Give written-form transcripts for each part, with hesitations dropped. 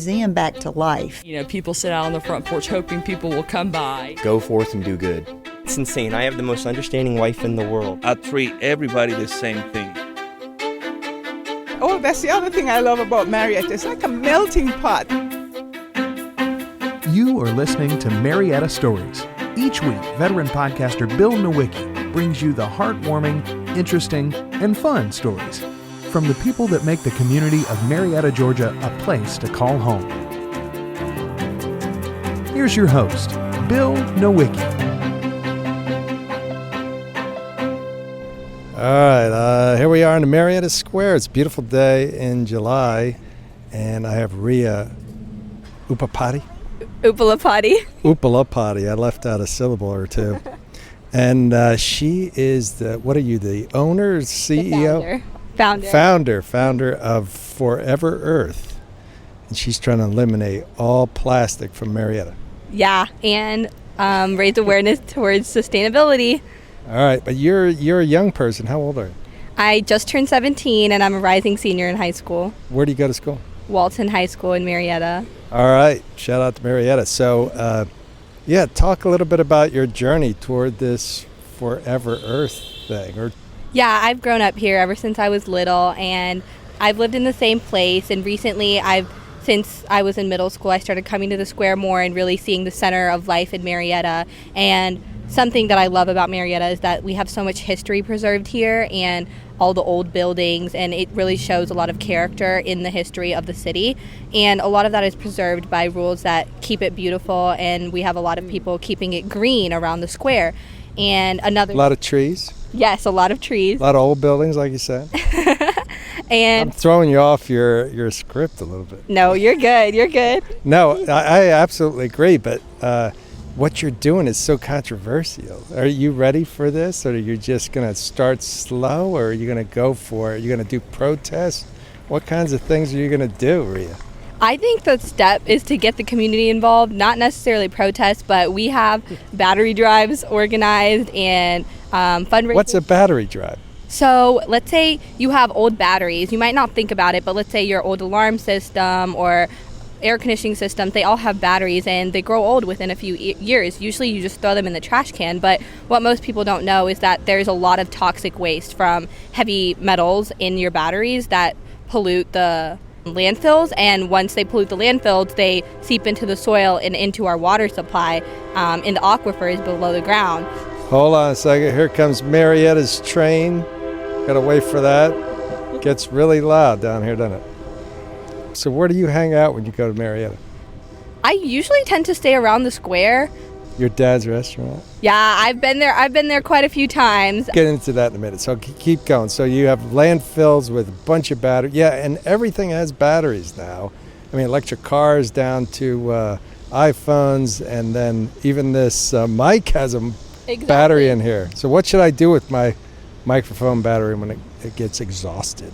museum back to life. You know, people sit out on the front porch hoping people will come by. Go forth and do good. It's insane. I have the most understanding wife in the world. I treat everybody the same thing. Oh, that's the other thing I love about Marietta. It's like a melting pot. You are listening to Marietta Stories. Each week, veteran podcaster Bill Nowicki brings you the heartwarming, interesting, and fun stories from the people that make the community of Marietta, Georgia, a place to call home. Here's your host, Bill Nowicki. All right, here we are in the Marietta Square. It's a beautiful day in July, and I have Ria Uppapati. Uppalapati. I left out a syllable or two. And she is the owner, CEO? Founder of Forever Earth. And she's trying to eliminate all plastic from Marietta. Yeah, and raise awareness towards sustainability. All right, but you're a young person. How old are you? I just turned 17, and I'm a rising senior in high school. Where do you go to school? Walton High School in Marietta. All right, shout out to Marietta. So, talk a little bit about your journey toward this Forever Earth thing. Yeah, I've grown up here ever since I was little, and I've lived in the same place. And recently, since I was in middle school, I started coming to the square more and really seeing the center of life in Marietta. And something that I love about Marietta is that we have so much history preserved here and all the old buildings, and it really shows a lot of character in the history of the city. And a lot of that is preserved by rules that keep it beautiful, and we have a lot of people keeping it green around the square. And a lot of trees? Yes, a lot of trees. A lot of old buildings, like you said. And I'm throwing you off your script a little bit. No, you're good. No, I absolutely agree, but what you're doing is so controversial. Are you ready for this, or are you just going to start slow, or are you going to go for it? Are you going to do protests? What kinds of things are you going to do, Ria? I think the step is to get the community involved, not necessarily protests, but we have battery drives organized and fundraising. What's a battery drive? So let's say you have old batteries. You might not think about it, but let's say your old alarm system or air conditioning systems, they all have batteries and they grow old within a few years. Usually you just throw them in the trash can, but what most people don't know is that there's a lot of toxic waste from heavy metals in your batteries that pollute the landfills, and once they pollute the landfills, they seep into the soil and into our water supply, into aquifers below the ground. Hold on a second. Here comes Marietta's train. Gotta wait for that. Gets really loud down here, doesn't it? So where do you hang out when you go to Marietta? I usually tend to stay around the square. Your dad's restaurant? Yeah, I've been there quite a few times. Get into that in a minute. So keep going. So you have landfills with a bunch of batteries. Yeah, and everything has batteries now. I mean, electric cars down to iPhones, and then even this mic has a battery in here. So what should I do with my microphone battery when it gets exhausted?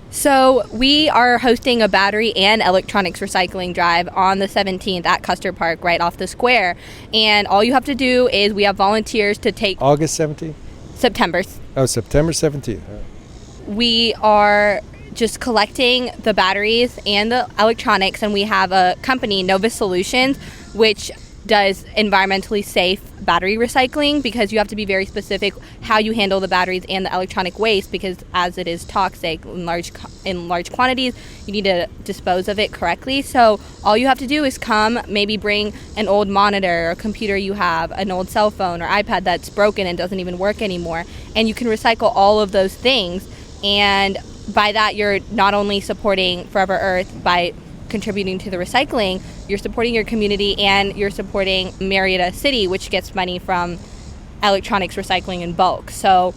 So we are hosting a battery and electronics recycling drive on the 17th at Custer Park, right off the square. And all you have to do is we have volunteers to take... August 17th? September. Oh, September 17th. We are just collecting the batteries and the electronics, and we have a company, Novus Solutions, which does environmentally safe battery recycling, because you have to be very specific how you handle the batteries and the electronic waste, because as it is toxic in large quantities, you need to dispose of it correctly. So all you have to do is come, maybe bring an old monitor or computer you have, an old cell phone or iPad that's broken and doesn't even work anymore, and you can recycle all of those things. And by that, you're not only supporting Forever Earth by contributing to the recycling, you're supporting your community, and you're supporting Marietta City, which gets money from electronics recycling in bulk. So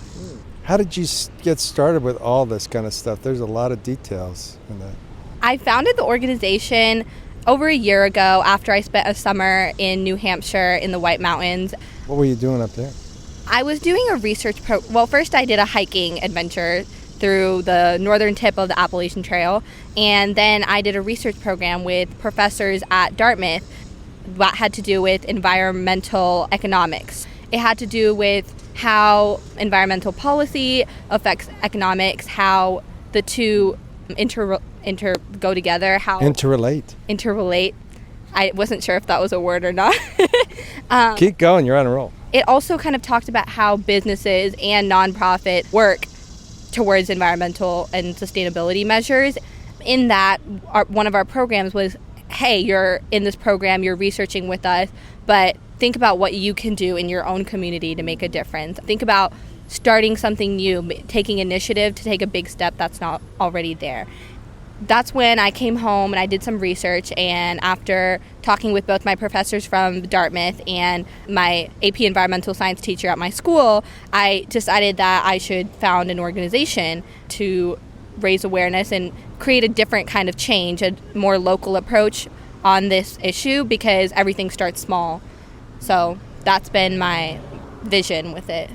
how did you get started with all this kind of stuff? There's a lot of details in that. I founded the organization over a year ago after I spent a summer in New Hampshire in the White Mountains. What were you doing up there? I was doing a research first I did a hiking adventure through the northern tip of the Appalachian Trail, and then I did a research program with professors at Dartmouth that had to do with environmental economics. It had to do with how environmental policy affects economics, how the two go together, how interrelate. I wasn't sure if that was a word or not. Keep going, you're on a roll. It also kind of talked about how businesses and nonprofit work towards environmental and sustainability measures. In that, one of our programs was, hey, you're in this program, you're researching with us, but think about what you can do in your own community to make a difference. Think about starting something new, taking initiative to take a big step that's not already there. That's when I came home and I did some research, and after talking with both my professors from Dartmouth and my AP Environmental Science teacher at my school, I decided that I should found an organization to raise awareness and create a different kind of change, a more local approach on this issue, because everything starts small. So that's been my vision with it.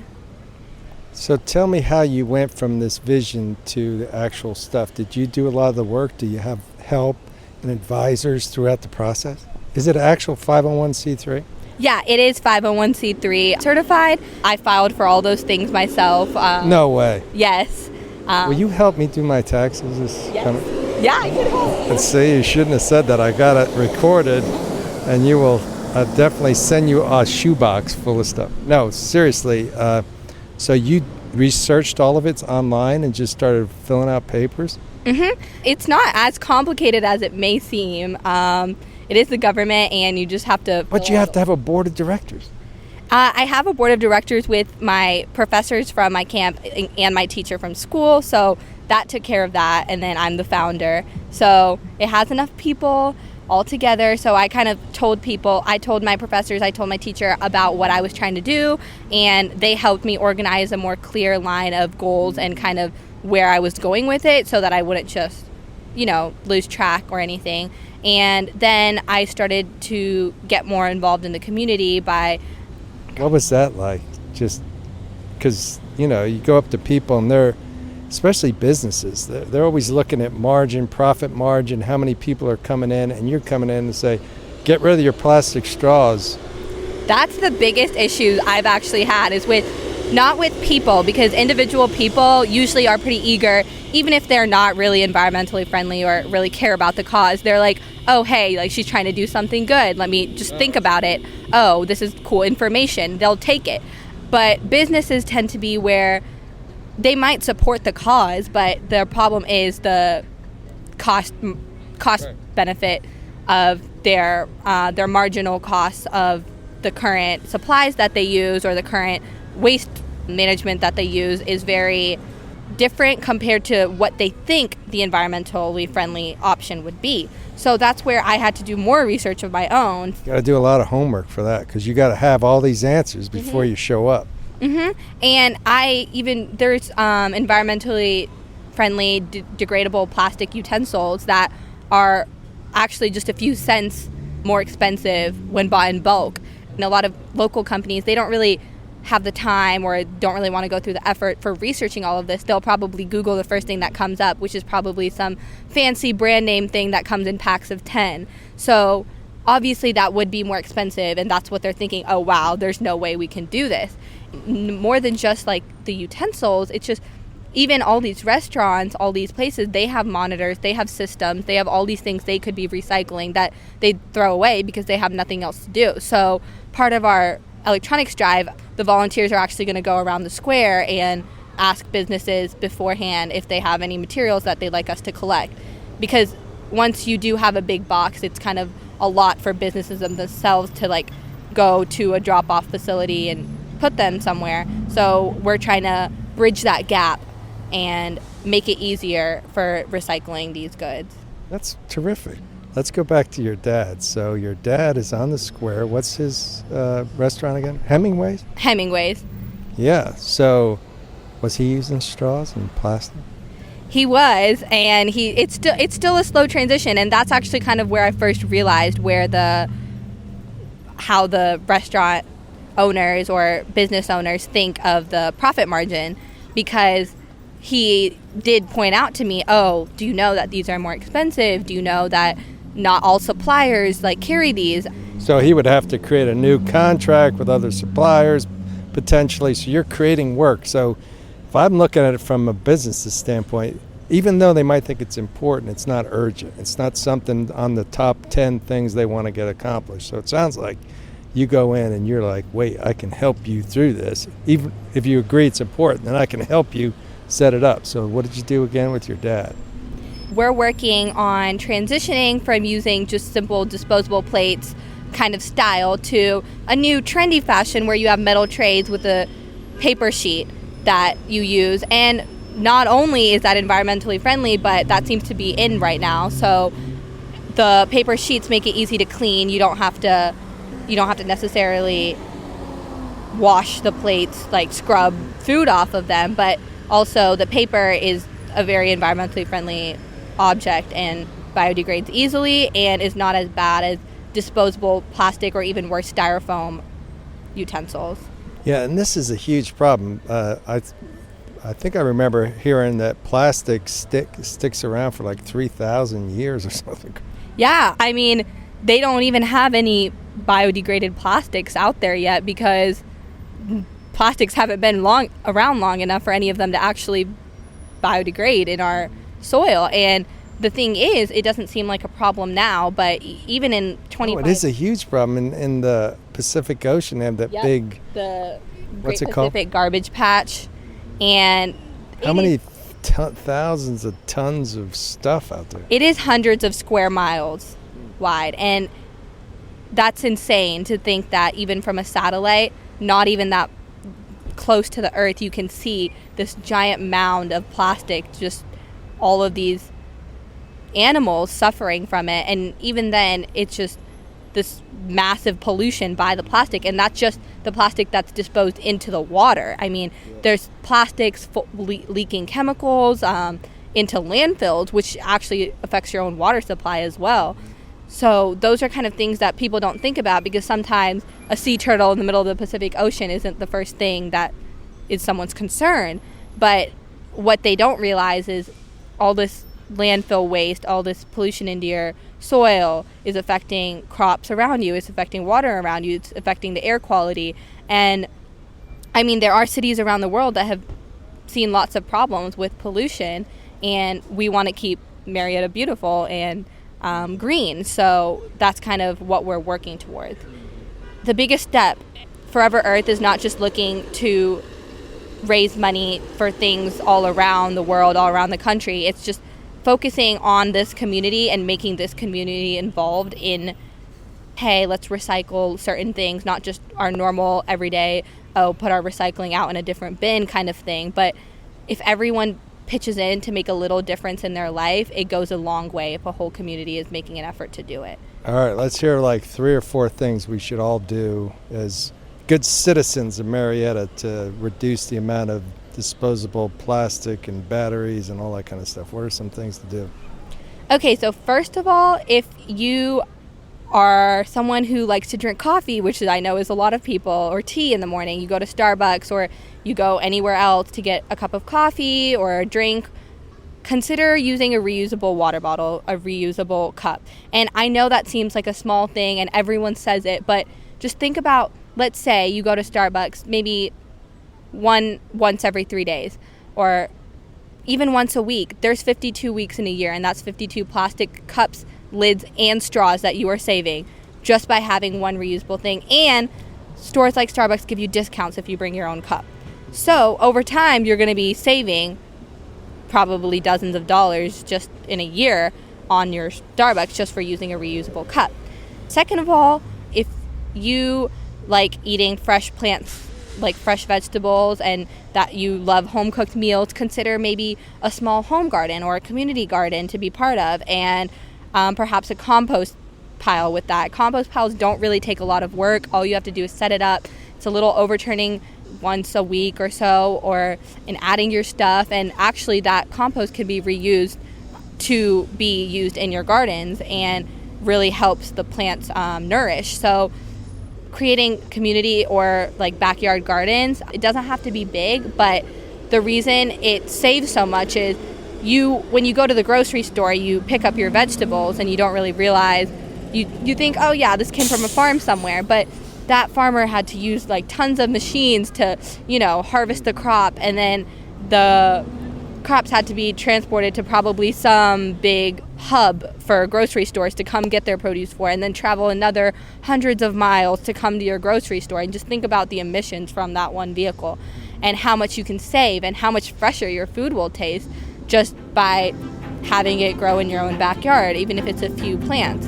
So tell me how you went from this vision to the actual stuff. Did you do a lot of the work? Do you have help and advisors throughout the process? Is it an actual 501c3? Yeah, it is 501c3 certified. I filed for all those things myself. No way. Yes. Will you help me do my taxes? Yeah, I can help. Let's see, you shouldn't have said that. I got it recorded, and you will definitely send you a shoebox full of stuff. No, seriously. So you researched all of it online and just started filling out papers? Mm-hmm. It's not as complicated as it may seem. It is the government, and you just have to... But you have to have a board of directors. I have a board of directors with my professors from my camp and my teacher from school, so that took care of that, and then I'm the founder. So it has enough people all together, so I kind of told people, I told my professors, I told my teacher about what I was trying to do, and they helped me organize a more clear line of goals and kind of where I was going with it, so that I wouldn't just, lose track or anything. And then I started to get more involved in the community by... What was that like? Just because, you go up to people and they're, especially businesses, they're always looking at margin, profit margin, how many people are coming in, and you're coming in and say, get rid of your plastic straws. That's the biggest issue I've actually had, is not with people, because individual people usually are pretty eager, even if they're not really environmentally friendly or really care about the cause. They're like, oh, hey, like, she's trying to do something good. Let me just think about it. Oh, this is cool information. They'll take it. But businesses tend to be where they might support the cause, but the problem is the cost benefit of their marginal costs of the current supplies that they use, or the current waste management that they use, is very different compared to what they think the environmentally friendly option would be. So that's where I had to do more research of my own. You got to do a lot of homework for that, because you got to have all these answers before you show up. Mm-hmm. And there's environmentally friendly, degradable plastic utensils that are actually just a few cents more expensive when bought in bulk. And a lot of local companies, they don't really have the time or don't really want to go through the effort for researching all of this. They'll probably Google the first thing that comes up, which is probably some fancy brand name thing that comes in packs of 10. So obviously that would be more expensive, and that's what they're thinking, oh wow, there's no way we can do this. More than just like the utensils, it's just even all these restaurants, all these places, they have monitors, they have systems, they have all these things they could be recycling that they throw away because they have nothing else to do. So part of our electronics drive, the volunteers are actually going to go around the square and ask businesses beforehand if they have any materials that they'd like us to collect. Because once you do have a big box, it's kind of a lot for businesses themselves to like go to a drop-off facility and put them somewhere. So we're trying to bridge that gap and make it easier for recycling these goods. That's terrific. Let's go back to your dad. So your dad is on the square. What's his restaurant again? Hemingways? Hemingways. Yeah. So was he using straws and plastic? He was, and it's still a slow transition, and that's actually kind of where I first realized how the restaurant owners or business owners think of the profit margin, because he did point out to me, oh, do you know that these are more expensive? Do you know that not all suppliers carry these? So he would have to create a new contract with other suppliers potentially. So you're creating work. So if I'm looking at it from a business standpoint, even though they might think it's important, it's not urgent. It's not something on the top 10 things they want to get accomplished. So it sounds like you go in and you're like, wait, I can help you through this. Even if you agree it's important, then I can help you set it up. So what did you do again with your dad? We're working on transitioning from using just simple disposable plates kind of style to a new trendy fashion where you have metal trays with a paper sheet that you use. And not only is that environmentally friendly, but that seems to be in right now. So the paper sheets make it easy to clean. You don't have to necessarily wash the plates, like scrub food off of them, but also the paper is a very environmentally friendly object and biodegrades easily and is not as bad as disposable plastic or even worse styrofoam utensils. Yeah, and this is a huge problem. I think I remember hearing that plastic sticks around for like 3,000 years or something. Yeah, I mean, they don't even have any biodegraded plastics out there yet because plastics haven't been around long enough for any of them to actually biodegrade in our soil. And the thing is, it doesn't seem like a problem now, but even in 25... it is a huge problem. In the Pacific Ocean, they have that big... the what's Great it called? Pacific Garbage Patch. And how many thousands of tons of stuff out there? It is hundreds of square miles wide, and that's insane to think that even from a satellite, not even that close to the Earth, you can see this giant mound of plastic, just all of these animals suffering from it. And even then, it's just this massive pollution by the plastic, and that's just the plastic that's disposed into the water. I mean, there's plastics leaking chemicals into landfills, which actually affects your own water supply as well. So those are kind of things that people don't think about, because sometimes a sea turtle in the middle of the Pacific Ocean isn't the first thing that is someone's concern. But what they don't realize is all this landfill waste, all this pollution into your soil is affecting crops around you, it's affecting water around you, it's affecting the air quality. And I mean, there are cities around the world that have seen lots of problems with pollution, and we want to keep Marietta beautiful and green. So that's kind of what we're working towards. The biggest step, Forever Earth is not just looking to raise money for things all around the world, all around the country. It's just focusing on this community and making this community involved in, hey, let's recycle certain things, not just our normal everyday, put our recycling out in a different bin kind of thing. But if everyone pitches in to make a little difference in their life, it goes a long way if a whole community is making an effort to do it. All right, let's hear like 3 or 4 things we should all do as good citizens of Marietta to reduce the amount of disposable plastic and batteries and all that kind of stuff. What are some things to do? Okay, so first of all, if you are someone who likes to drink coffee, which I know is a lot of people, or tea in the morning, you go to Starbucks or you go anywhere else to get a cup of coffee or a drink, consider using a reusable water bottle, a reusable cup. And I know that seems like a small thing and everyone says it, but just think about, let's say you go to Starbucks maybe once every 3 days, or even once a week. There's 52 weeks in a year, and that's 52 plastic cups, lids, and straws that you are saving just by having one reusable thing. And stores like Starbucks give you discounts if you bring your own cup. So over time, you're going to be saving probably dozens of dollars just in a year on your Starbucks just for using a reusable cup. Second of all, if you like eating fresh plants, like fresh vegetables, and that you love home-cooked meals, consider maybe a small home garden or a community garden to be part of, and perhaps a compost pile with that. Compost piles don't really take a lot of work. All you have to do is set it up. It's a little overturning once a week or so, or in adding your stuff, and actually that compost can be reused to be used in your gardens and really helps the plants nourish. So creating community or like backyard gardens, it doesn't have to be big, but the reason it saves so much is when you go to the grocery store, you pick up your vegetables and you don't really realize, you think, oh yeah, this came from a farm somewhere, but that farmer had to use like tons of machines to, harvest the crop, and then the crops had to be transported to probably some big hub for grocery stores to come get their produce for, and then travel another hundreds of miles to come to your grocery store. And just think about the emissions from that one vehicle and how much you can save and how much fresher your food will taste just by having it grow in your own backyard, even if it's a few plants.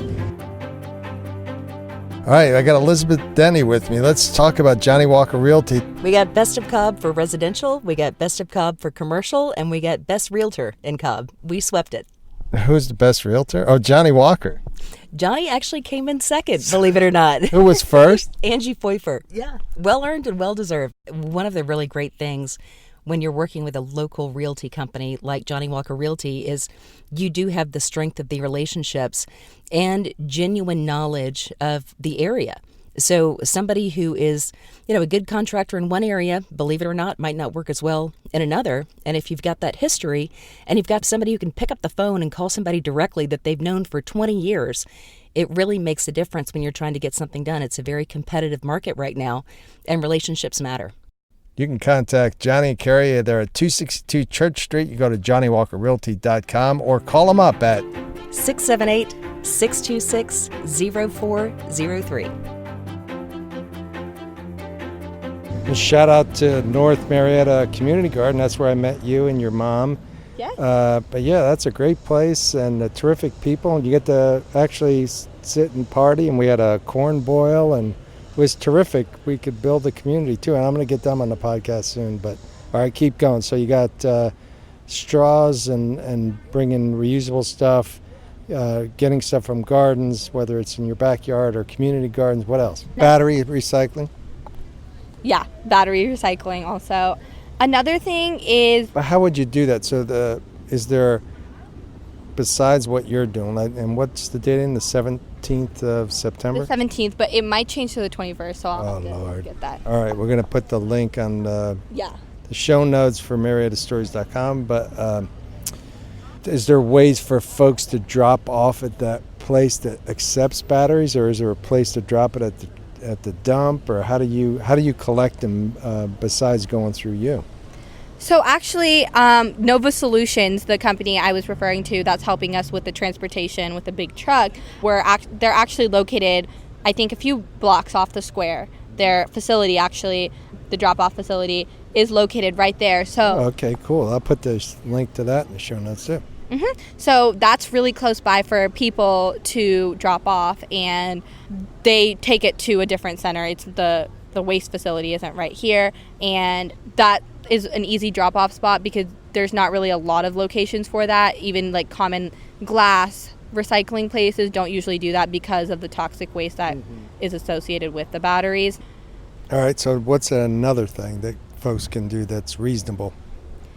All right, I got Elizabeth Denny with me. Let's talk about Johnny Walker Realty. We got Best of Cobb for residential, we got Best of Cobb for commercial, and we got Best Realtor in Cobb. We swept it. Who's the best realtor? Oh, Johnny Walker. Johnny actually came in second, believe it or not. Who was first? Angie Pfeiffer. Yeah. Well earned and well deserved. One of the really great things when you're working with a local realty company like Johnny Walker Realty is you do have the strength of the relationships and genuine knowledge of the area. So somebody who is, a good contractor in one area, believe it or not, might not work as well in another. And if you've got that history and you've got somebody who can pick up the phone and call somebody directly that they've known for 20 years, it really makes a difference when you're trying to get something done. It's a very competitive market right now, and relationships matter. You can contact Johnny and Carrie. They're at 262 Church Street. You go to JohnnyWalkerRealty.com or call them up at 678-626-0403. And shout out to North Marietta Community Garden. That's where I met you and your mom. Yes. But yeah, that's a great place and terrific people. You get to actually sit and party, and we had a corn boil, and it was terrific. We could build a community too, and I'm going to get them on the podcast soon. But all right, keep going. So you got straws and bringing reusable stuff, getting stuff from gardens, whether it's in your backyard or community gardens. What else? Battery recycling. Yeah, battery recycling also. Another thing is... But how would you do that? So is there, besides what you're doing, and what's the date in the 17th of September? The 17th, but it might change to the 21st, so I'll have to get that. All right, we're going to put the link on the show notes for MariettaStories.com, but is there ways for folks to drop off at that place that accepts batteries, or is there a place to drop it at the dump, or how do you collect them besides going through you? So actually, Nova Solutions, the company I was referring to that's helping us with the transportation with the big truck, they're actually located, I think, a few blocks off the square. Their facility, actually, the drop-off facility, is located right there. So okay, cool. I'll put the link to that in the show notes too. Mm-hmm. So that's really close by for people to drop off, and they take it to a different center. It's the waste facility isn't right here, and that is an easy drop-off spot because there's not really a lot of locations for that. Even like common glass recycling places don't usually do that because of the toxic waste that is associated with the batteries. All right, so what's another thing that folks can do that's reasonable?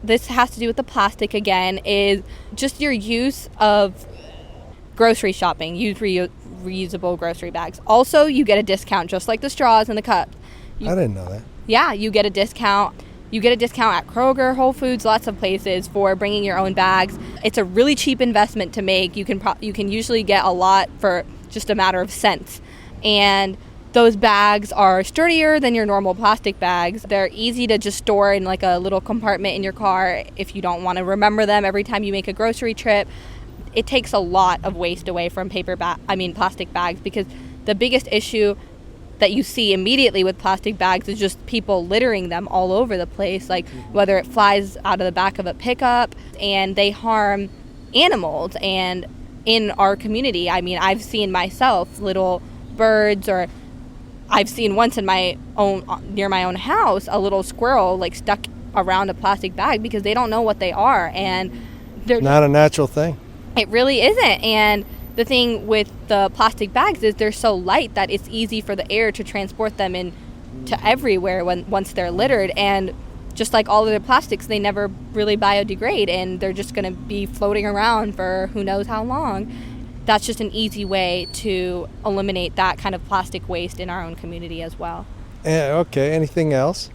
This has to do with the plastic again, is just your use of grocery shopping. Use reusable grocery bags. Also, you get a discount, just like the straws and the cups. I didn't know that. Yeah, you get a discount. You get a discount at Kroger, Whole Foods, lots of places for bringing your own bags. It's a really cheap investment to make. You can usually get a lot for just a matter of cents. And those bags are sturdier than your normal plastic bags. They're easy to just store in like a little compartment in your car if you don't want to remember them every time you make a grocery trip. It takes a lot of waste away from plastic bags, because the biggest issue that you see immediately with plastic bags is just people littering them all over the place, like whether it flies out of the back of a pickup, and they harm animals. And in our community, I've seen myself little birds, or I've seen once near my own house, a little squirrel like stuck around a plastic bag because they don't know what they are, and they're not a natural thing. It really isn't. And the thing with the plastic bags is they're so light that it's easy for the air to transport them in to everywhere once they're littered. And just like all other plastics, they never really biodegrade, and they're just going to be floating around for who knows how long. That's just an easy way to eliminate that kind of plastic waste in our own community as well. Okay, anything else?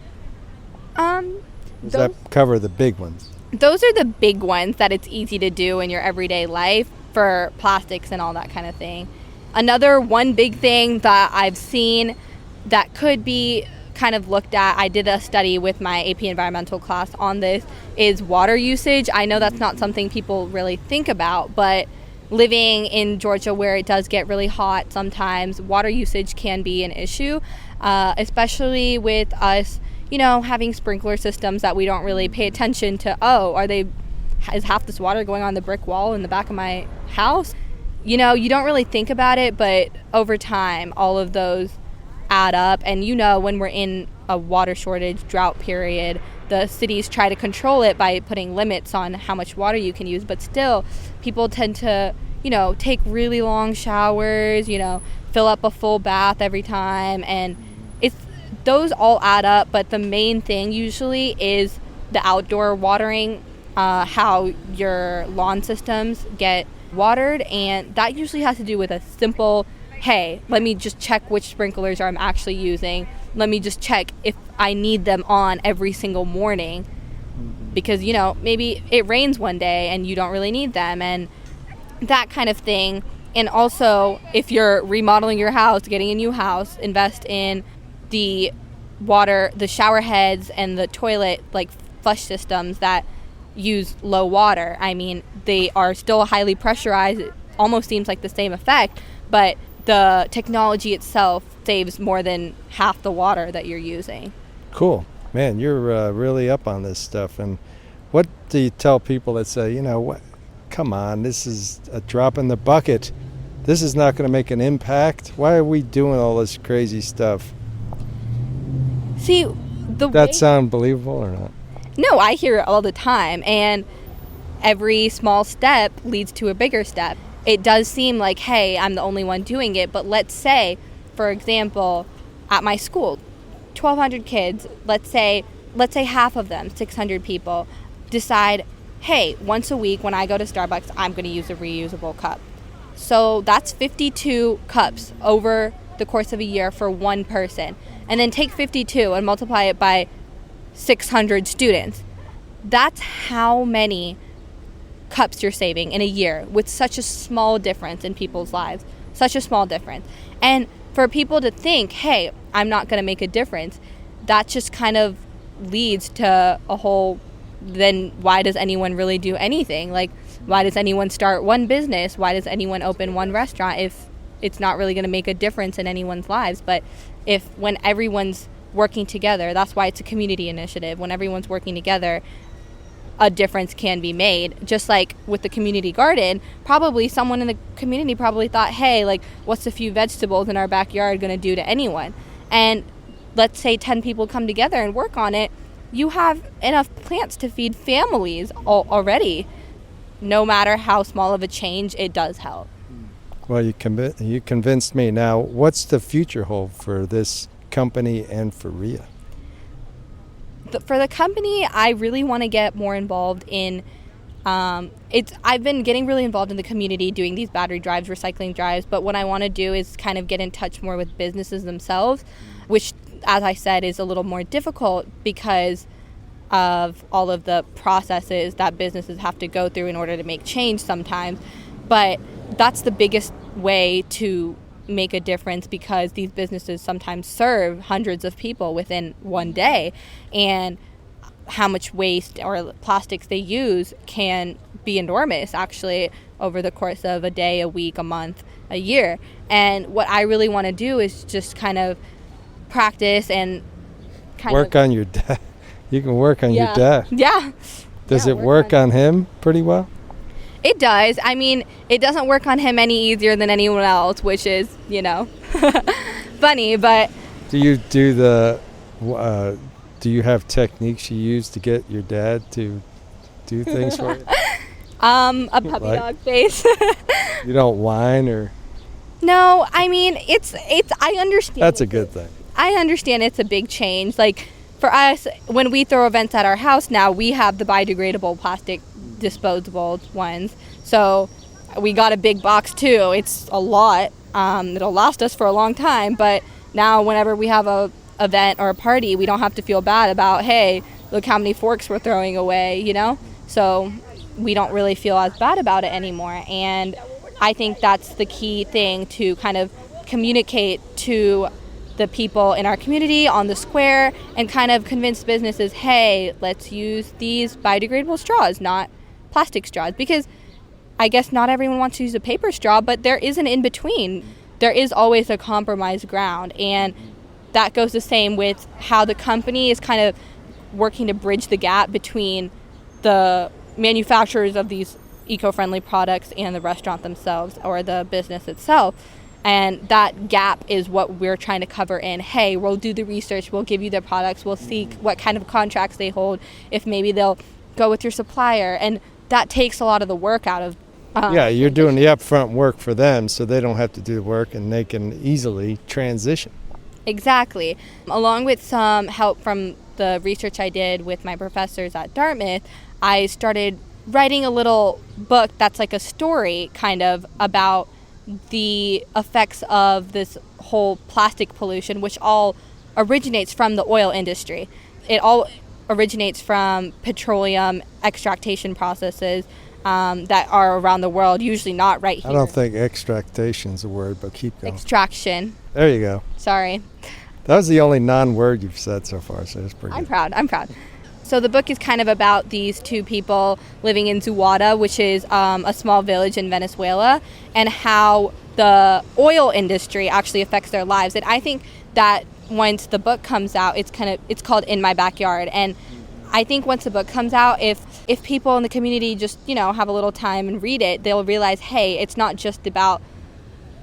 Does that cover the big ones? Those are the big ones that it's easy to do in your everyday life for plastics and all that kind of thing. Another one big thing that I've seen that could be kind of looked at, I did a study with my AP Environmental class on this, is water usage. I know that's not something people really think about, but living in Georgia where it does get really hot sometimes, water usage can be an issue, especially with us, having sprinkler systems that we don't really pay attention to. Is half this water going on the brick wall in the back of my house? You don't really think about it, but over time, all of those add up. And when we're in a water shortage, drought period, the cities try to control it by putting limits on how much water you can use. But still, people tend to, take really long showers, fill up a full bath every time. And those all add up. But the main thing usually is the outdoor watering, how your lawn systems get watered. And that usually has to do with a simple, hey, let me just check which sprinklers I'm actually using. Let me just check if I need them on every single morning. Because, maybe it rains one day and you don't really need them, and that kind of thing. And also, if you're remodeling your house, getting a new house, invest in the water, the shower heads and the toilet, flush systems that use low water. I mean, they are still highly pressurized. It almost seems like the same effect, but the technology itself saves more than half the water that you're using. Cool. Man, you're really up on this stuff. And what do you tell people that say, what? Come on, this is a drop in the bucket. This is not going to make an impact. Why are we doing all this crazy stuff? See, that sound believable or not? No, I hear it all the time. And every small step leads to a bigger step. It does seem like, hey, I'm the only one doing it. But let's say, for example, at my school, 1,200 kids, let's say half of them, 600 people, decide, hey, once a week when I go to Starbucks, I'm going to use a reusable cup. So that's 52 cups over the course of a year for one person. And then take 52 and multiply it by 600 students. That's how many cups you're saving in a year with such a small difference in people's lives. Such a small difference. And for people to think, hey, I'm not going to make a difference, that just kind of leads to a whole, then why does anyone really do anything? Why does anyone start one business? Why does anyone open one restaurant if it's not really going to make a difference in anyone's lives? But when everyone's working together, that's why it's a community initiative. When everyone's working together, a difference can be made. Just like with the community garden, probably someone in the community thought, hey, what's a few vegetables in our backyard going to do to anyone? And let's say 10 people come together and work on it, you have enough plants to feed families already. No matter how small of a change, it does help. Well, you convinced me. Now, what's the future hold for this company and for Ria? For the company, I really want to get more involved in I've been getting really involved in the community doing these battery drives, recycling drives, but what I want to do is kind of get in touch more with businesses themselves, which, as I said, is a little more difficult because of all of the processes that businesses have to go through in order to make change sometimes. But that's the biggest way to make a difference, because these businesses sometimes serve hundreds of people within one day, and how much waste or plastics they use can be enormous actually over the course of a day, a week, a month, a year. And what I really want to do is just kind of practice and work on your dad. You can work on your dad. Yeah. Does it work on him pretty well? It does. I mean, it doesn't work on him any easier than anyone else, which is, funny, but... Do you have techniques you use to get your dad to do things for you? A puppy dog face. You don't whine or... No, I mean, it's. I understand. That's a good thing. I understand it's a big change. For us, when we throw events at our house now, we have the biodegradable plastic disposable ones. So we got a big box too. It's a lot. It'll last us for a long time. But now whenever we have a event or a party, we don't have to feel bad about, hey, look how many forks we're throwing away, So we don't really feel as bad about it anymore. And I think that's the key thing, to kind of communicate to the people in our community on the square and kind of convince businesses, hey, let's use these biodegradable straws, not plastic straws. Because I guess not everyone wants to use a paper straw, but there is an in-between. There is always a compromise ground, and that goes the same with how the company is kind of working to bridge the gap between the manufacturers of these eco-friendly products and the restaurant themselves or the business itself. And that gap is what we're trying to cover in, hey, we'll do the research, we'll give you their products, we'll see what kind of contracts they hold, if maybe they'll go with your supplier. And that takes a lot of the work out of yeah, you're doing the upfront work for them so they don't have to do the work and they can easily transition. Exactly. Along with some help from the research I did with my professors at Dartmouth, I started writing a little book that's like a story kind of about the effects of this whole plastic pollution, which all originates from the oil industry. It all originates from petroleum extraction processes that are around the world, usually not right here. I don't think extractation's a word, but keep going. Extraction. There you go. Sorry. That was the only non-word you've said so far, so it's pretty good. I'm proud. So the book is kind of about these two people living in Zuwada, which is a small village in Venezuela, and how the oil industry actually affects their lives. And I think that once the book comes out, it's called In My Backyard. And I think once the book comes out, if people in the community just, have a little time and read it, they'll realize, hey, it's not just about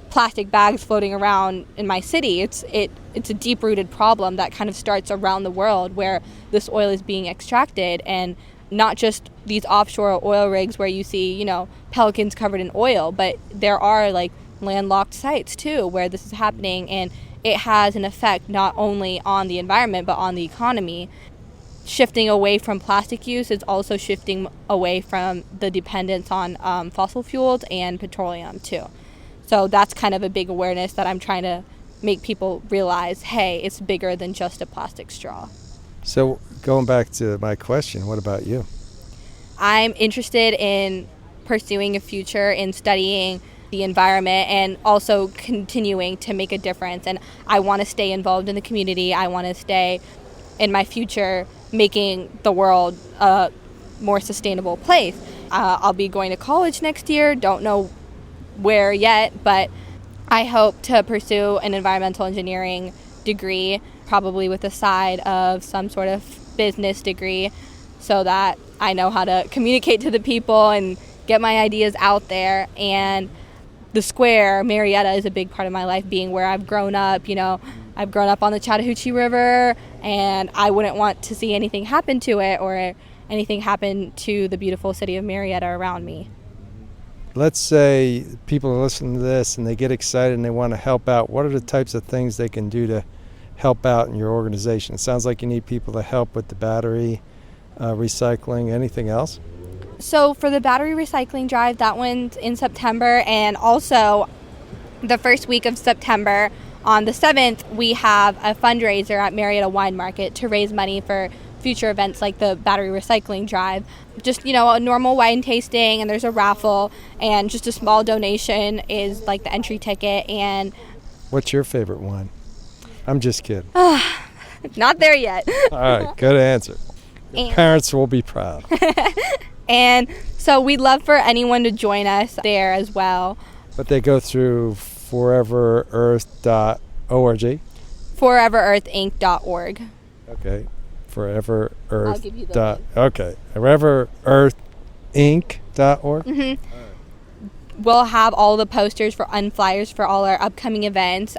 plastic bags floating around in my city. It's a deep-rooted problem that kind of starts around the world where this oil is being extracted, and not just these offshore oil rigs where you see, pelicans covered in oil, but there are like landlocked sites too where this is happening, and it has an effect not only on the environment but on the economy. Shifting away from plastic use is also shifting away from the dependence on fossil fuels and petroleum too. So that's kind of a big awareness that I'm trying to make people realize, hey, it's bigger than just a plastic straw. So going back to my question, what about you? I'm interested in pursuing a future in studying the environment and also continuing to make a difference. And I want to stay involved in the community. I want to stay in my future making the world a more sustainable place. I'll be going to college next year. Don't know where yet, but I hope to pursue an environmental engineering degree, probably with a side of some sort of business degree, so that I know how to communicate to the people and get my ideas out there. And the square, Marietta, is a big part of my life, being where I've grown up. I've grown up on the Chattahoochee River, and I wouldn't want to see anything happen to it or anything happen to the beautiful city of Marietta around me. Let's say people are listening to this and they get excited and they want to help out. What are the types of things they can do to help out in your organization? It sounds like you need people to help with the battery recycling. Anything else? So for the battery recycling drive, that one's in September, and also the first week of September, on the 7th, we have a fundraiser at Marietta Wine Market to raise money for future events like the battery recycling drive. Just, a normal wine tasting, and there's a raffle, and just a small donation is like the entry ticket. And what's your favorite wine? I'm just kidding. Not there yet. All right, good answer. Your parents will be proud. And so we'd love for anyone to join us there as well. But they go through foreverearth.org? foreverearthinc.org. Okay. Forever Earth. I'll give you the okay. foreverearthinc.org? Mm-hmm. We'll have all the posters and flyers for all our upcoming events.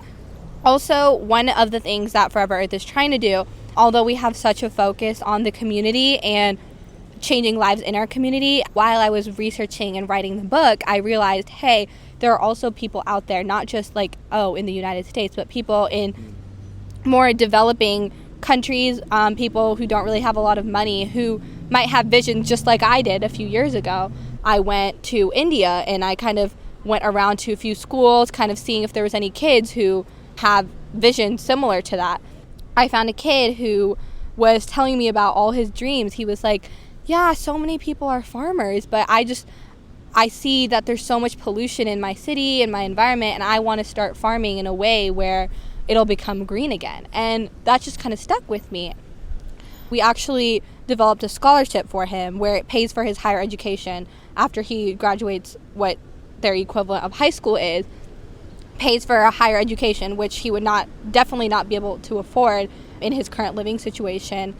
Also, one of the things that Forever Earth is trying to do, although we have such a focus on the community and changing lives in our community, while I was researching and writing the book, I realized, hey, there are also people out there, not just in the United States, but people in more developing countries, people who don't really have a lot of money, who might have visions just like I did a few years ago. I went to India and I kind of went around to a few schools, kind of seeing if there was any kids who have visions similar to that. I found a kid who was telling me about all his dreams. He was like, yeah, so many people are farmers, but I see that there's so much pollution in my city and my environment, and I want to start farming in a way where it'll become green again. And that just kind of stuck with me. We actually developed a scholarship for him where it pays for his higher education after he graduates what their equivalent of high school is, pays for a higher education, which he would definitely not be able to afford in his current living situation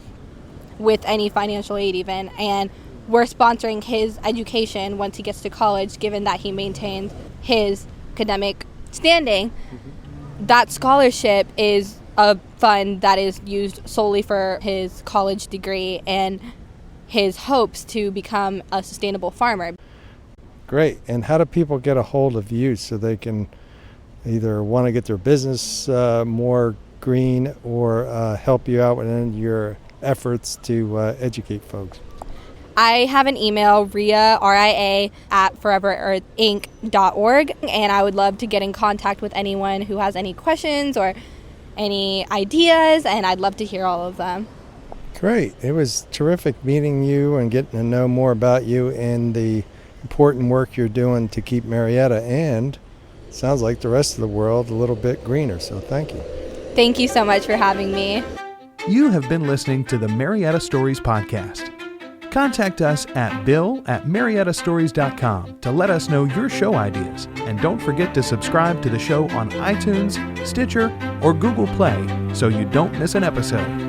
with any financial aid even. And we're sponsoring his education once he gets to college, given that he maintains his academic standing. That scholarship is a fund that is used solely for his college degree and his hopes to become a sustainable farmer. Great. And how do people get a hold of you so they can either want to get their business more green or help you out in your efforts to educate folks? I have an email, Ria, RIA, at foreverearthinc.org, and I would love to get in contact with anyone who has any questions or any ideas, and I'd love to hear all of them. Great. It was terrific meeting you and getting to know more about you and the important work you're doing to keep Marietta and, sounds like the rest of the world, a little bit greener. So thank you. Thank you so much for having me. You have been listening to the Marietta Stories podcast. Contact us at bill@mariettastories.com to let us know your show ideas. And don't forget to subscribe to the show on iTunes, Stitcher, or Google Play so you don't miss an episode.